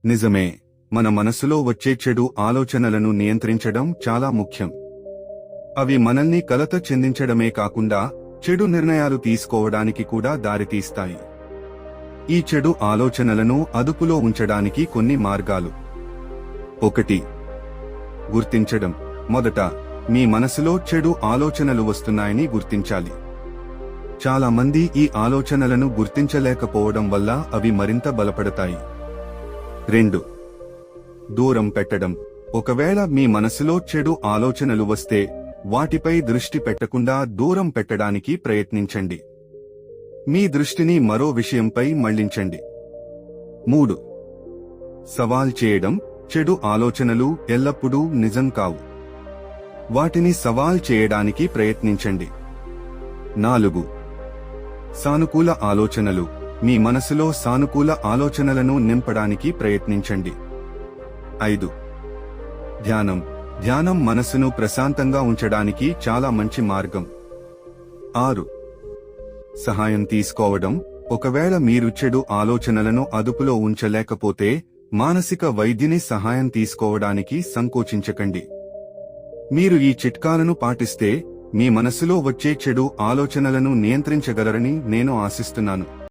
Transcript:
నిజమే, మన మనసులో వచ్చే చెడు ఆలోచనలను నియంత్రించడం చాలా ముఖ్యం. అవి మనల్ని కలత చెందించడమే కాకుండా చెడు నిర్ణయాలు తీసుకోవడానికి కూడా దారితీస్తాయి. ఈ చెడు ఆలోచనలను అదుపులో ఉంచడానికి కొన్ని మార్గాలు. 1. గుర్తించడం. మొదట, మీ మనసులో చెడు ఆలోచనలు వస్తున్నాయని గుర్తించాలి. చాలా మంది ఈ ఆలోచనలను గుర్తించలేకపోవడం వల్ల అవి మరింత బలపడతాయి. 2. దూరం పెట్టడం. ఒకవేళ మీ మనసులో చెడు ఆలోచనలు వస్తే వాటిపై దృష్టి పెట్టకుండా దూరం పెట్టడానికి ప్రయత్నించండి. మీ దృష్టిని మరో విషయంపై మళ్లించండి. 3. సవాల్ చేయడం. చెడు ఆలోచనలు ఎల్లప్పుడూ నిజం కావు. వాటిని సవాల్ చేయడానికి ప్రయత్నించండి. 4. సానుకూల ఆలోచనలు. మీ మనసులో సానుకూల ఆలోచనలను నింపడానికి ప్రయత్నించండి. 5. ధ్యానం. ధ్యానం మనసును ప్రశాంతంగా ఉంచడానికి చాలా మంచి మార్గం. 6. సహాయం తీసుకోవడం. ఒకవేళ మీరు చెడు ఆలోచనలను అదుపులో ఉంచలేకపోతే మానసిక వైద్యుని సహాయం తీసుకోవడానికి సంకోచించకండి. మీరు ఈ చిట్కాలను పాటిస్తే మీ మనసులో వచ్చే చెడు ఆలోచనలను నియంత్రించగలరని నేను ఆశిస్తున్నాను.